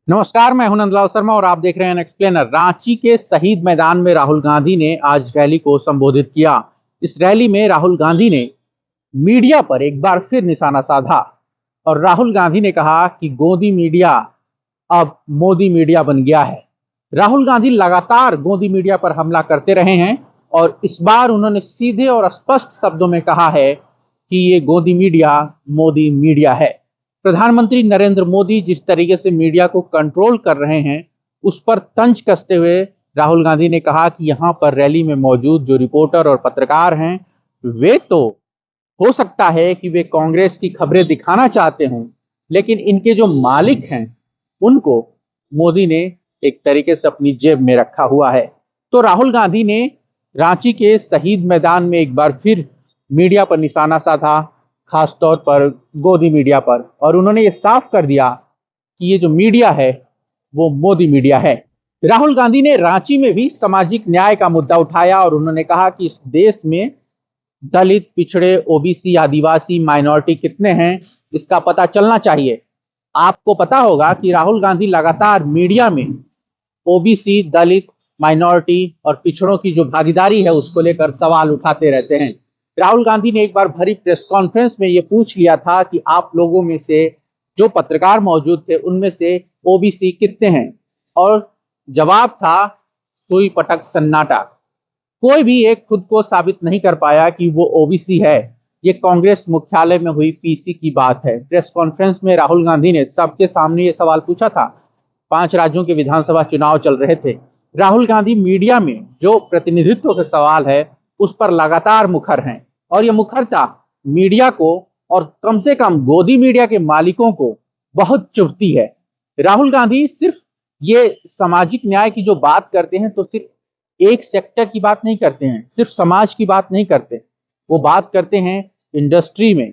नमस्कार, मैं हूं नंदलाल शर्मा और आप देख रहे हैं एक्सप्लेनर। रांची के शहीद मैदान में राहुल गांधी ने आज रैली को संबोधित किया। इस रैली में राहुल गांधी ने मीडिया पर एक बार फिर निशाना साधा और राहुल गांधी ने कहा कि गोदी मीडिया अब मोदी मीडिया बन गया है। राहुल गांधी लगातार गोदी मीडिया पर हमला करते रहे हैं और इस बार उन्होंने सीधे और स्पष्ट शब्दों में कहा है कि ये गोदी मीडिया मोदी मीडिया है। प्रधानमंत्री नरेंद्र मोदी जिस तरीके से मीडिया को कंट्रोल कर रहे हैं, उस पर तंज कसते हुए राहुल गांधी ने कहा कि यहां पर रैली में मौजूद जो रिपोर्टर और पत्रकार हैं, वे तो हो सकता है कि वे कांग्रेस की खबरें दिखाना चाहते हों, लेकिन इनके जो मालिक हैं उनको मोदी ने एक तरीके से अपनी जेब में रखा हुआ है। तो राहुल गांधी ने रांची के शहीद मैदान में एक बार फिर मीडिया पर निशाना साधा, खासतौर पर गोदी मीडिया पर, और उन्होंने ये साफ कर दिया कि ये जो मीडिया है वो मोदी मीडिया है। राहुल गांधी ने रांची में भी सामाजिक न्याय का मुद्दा उठाया और उन्होंने कहा कि इस देश में दलित, पिछड़े, ओबीसी, आदिवासी, माइनॉरिटी कितने हैं, इसका पता चलना चाहिए। आपको पता होगा कि राहुल गांधी लगातार मीडिया में ओबीसी, दलित, माइनॉरिटी और पिछड़ों की जो भागीदारी है उसको लेकर सवाल उठाते रहते हैं। राहुल गांधी ने एक बार भरी प्रेस कॉन्फ्रेंस में यह पूछ लिया था कि आप लोगों में से जो पत्रकार मौजूद थे उनमें से ओबीसी कितने हैं, और जवाब था सुई पटक सन्नाटा। कोई भी एक खुद को साबित नहीं कर पाया कि वो ओबीसी है। ये कांग्रेस मुख्यालय में हुई पीसी की बात है। प्रेस कॉन्फ्रेंस में राहुल गांधी ने सबके सामने ये सवाल पूछा था। 5 राज्यों के विधानसभा चुनाव चल रहे थे। राहुल गांधी मीडिया में जो प्रतिनिधित्व का सवाल है उस पर लगातार मुखर हैं, और ये मुखरता मीडिया को और कम से कम गोदी मीडिया के मालिकों को बहुत चुभती है। राहुल गांधी सिर्फ ये सामाजिक न्याय की जो बात करते हैं तो सिर्फ एक सेक्टर की बात नहीं करते हैं, सिर्फ समाज की बात नहीं करते, वो बात करते हैं इंडस्ट्री में,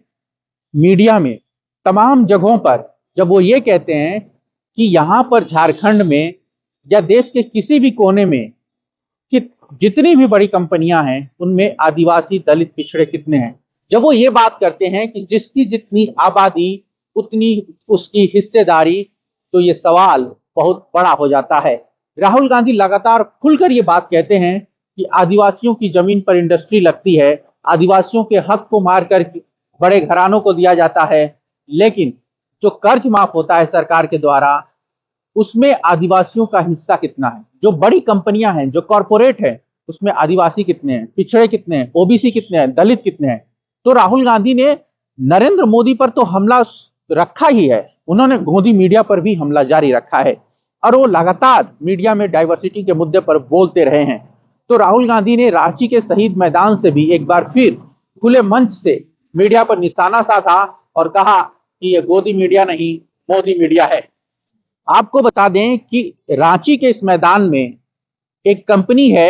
मीडिया में, तमाम जगहों पर। जब वो ये कहते हैं कि यहां पर झारखंड में या देश के किसी भी कोने में कि जितनी भी बड़ी कंपनियां हैं उनमें आदिवासी, दलित, पिछड़े कितने हैं, जब वो ये बात करते हैं कि जिसकी जितनी आबादी उतनी उसकी हिस्सेदारी, तो ये सवाल बहुत बड़ा हो जाता है। राहुल गांधी लगातार खुलकर ये बात कहते हैं कि आदिवासियों की जमीन पर इंडस्ट्री लगती है, आदिवासियों के हक को मारकर बड़े घरानों को दिया जाता है, लेकिन जो कर्ज माफ होता है सरकार के द्वारा उसमें आदिवासियों का हिस्सा कितना है, जो बड़ी कंपनियां हैं, जो कॉरपोरेट है, उसमें आदिवासी कितने हैं, पिछड़े कितने हैं, ओबीसी कितने हैं, दलित कितने हैं। तो राहुल गांधी ने नरेंद्र मोदी पर तो हमला रखा ही है, उन्होंने गोदी मीडिया पर भी हमला जारी रखा है और वो लगातार मीडिया में डाइवर्सिटी के मुद्दे पर बोलते रहे हैं। तो राहुल गांधी ने रांची के शहीद मैदान से भी एक बार फिर खुले मंच से मीडिया पर निशाना साधा और कहा कि ये गोदी मीडिया नहीं, मोदी मीडिया है। आपको बता दें कि रांची के इस मैदान में एक कंपनी है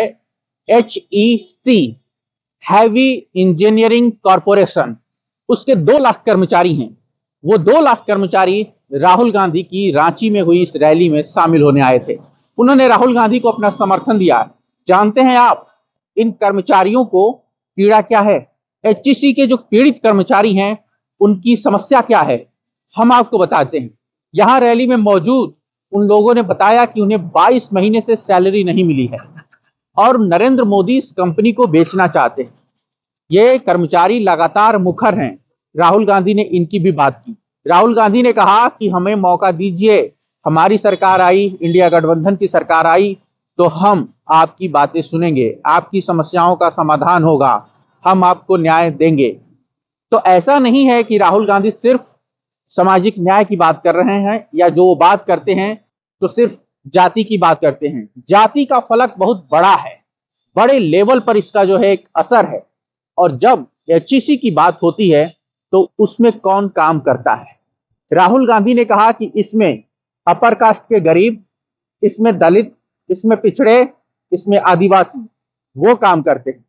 HEC, हैवी इंजीनियरिंग कॉरपोरेशन। उसके 2 लाख कर्मचारी हैं। वो 2 लाख कर्मचारी राहुल गांधी की रांची में हुई इस रैली में शामिल होने आए थे। उन्होंने राहुल गांधी को अपना समर्थन दिया। जानते हैं आप इन कर्मचारियों को पीड़ा क्या है? HEC के जो पीड़ित कर्मचारी हैं उनकी समस्या क्या है, हम आपको बताते हैं। यहां रैली में मौजूद उन लोगों ने बताया कि उन्हें 22 महीने से सैलरी नहीं मिली है और नरेंद्र मोदी इस कंपनी को बेचना चाहते हैं। ये कर्मचारी लगातार मुखर हैं। राहुल गांधी ने इनकी भी बात की। राहुल गांधी ने कहा कि हमें मौका दीजिए, हमारी सरकार आई, इंडिया गठबंधन की सरकार आई, तो हम आपकी बातें सुनेंगे, आपकी समस्याओं का समाधान होगा, हम आपको न्याय देंगे। तो ऐसा नहीं है कि राहुल गांधी सिर्फ सामाजिक न्याय की बात कर रहे हैं या जो वो बात करते हैं तो सिर्फ जाति की बात करते हैं। जाति का फलक बहुत बड़ा है, बड़े लेवल पर इसका जो है एक असर है, और जब HEC की बात होती है तो उसमें कौन काम करता है। राहुल गांधी ने कहा कि इसमें अपर कास्ट के गरीब, इसमें दलित, इसमें पिछड़े, इसमें आदिवासी वो काम करते हैं,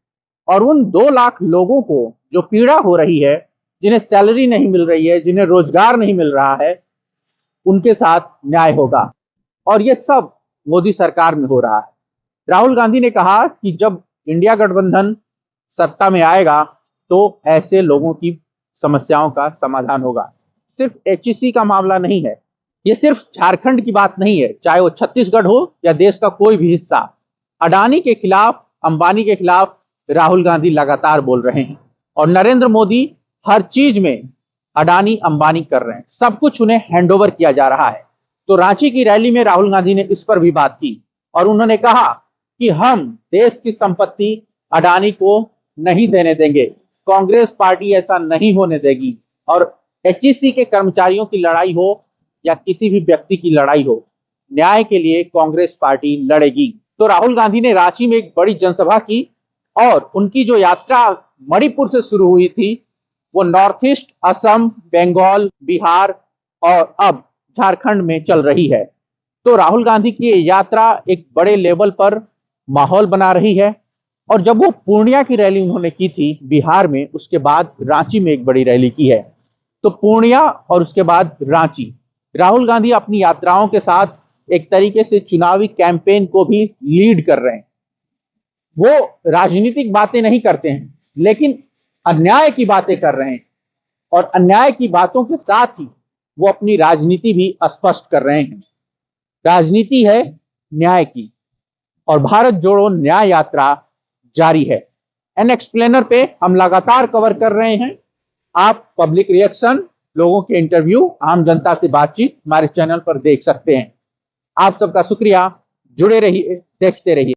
और उन 2 लाख लोगों को जो पीड़ा हो रही है, जिन्हें सैलरी नहीं मिल रही है, जिन्हें रोजगार नहीं मिल रहा है, उनके साथ न्याय होगा। और ये सब मोदी सरकार में हो रहा है। राहुल गांधी ने कहा कि जब इंडिया गठबंधन सत्ता में आएगा तो ऐसे लोगों की समस्याओं का समाधान होगा। सिर्फ HEC का मामला नहीं है, ये सिर्फ झारखंड की बात नहीं है, चाहे वो छत्तीसगढ़ हो या देश का कोई भी हिस्सा। अडानी के खिलाफ, अंबानी के खिलाफ राहुल गांधी लगातार बोल रहे हैं और नरेंद्र मोदी हर चीज में अडानी अंबानी कर रहे हैं, सब कुछ उन्हें हैंडओवर किया जा रहा है। तो रांची की रैली में राहुल गांधी ने इस पर भी बात की और उन्होंने कहा कि हम देश की संपत्ति अडानी को नहीं देने देंगे, कांग्रेस पार्टी ऐसा नहीं होने देगी और एचईसी के कर्मचारियों की लड़ाई हो या किसी भी व्यक्ति की लड़ाई हो, न्याय के लिए कांग्रेस पार्टी लड़ेगी। तो राहुल गांधी ने रांची में एक बड़ी जनसभा की और उनकी जो यात्रा मणिपुर से शुरू हुई थी वो नॉर्थ ईस्ट, असम, बंगाल, बिहार और अब झारखंड में चल रही है। तो राहुल गांधी की यात्रा एक बड़े लेवल पर माहौल बना रही है और जब वो पूर्णिया की रैली उन्होंने की थी बिहार में, उसके बाद रांची में एक बड़ी रैली की है। तो पूर्णिया और उसके बाद रांची, राहुल गांधी अपनी यात्राओं के साथ एक तरीके से चुनावी कैंपेन को भी लीड कर रहे हैं। वो राजनीतिक बातें नहीं करते हैं लेकिन अन्याय की बातें कर रहे हैं और अन्याय की बातों के साथ ही वो अपनी राजनीति भी स्पष्ट कर रहे हैं। राजनीति है न्याय की और भारत जोड़ो न्याय यात्रा जारी है। एन एक्सप्लेनर पे हम लगातार कवर कर रहे हैं। आप पब्लिक रिएक्शन, लोगों के इंटरव्यू, आम जनता से बातचीत हमारे चैनल पर देख सकते हैं। आप सबका शुक्रिया, जुड़े रहिए, देखते रहिए।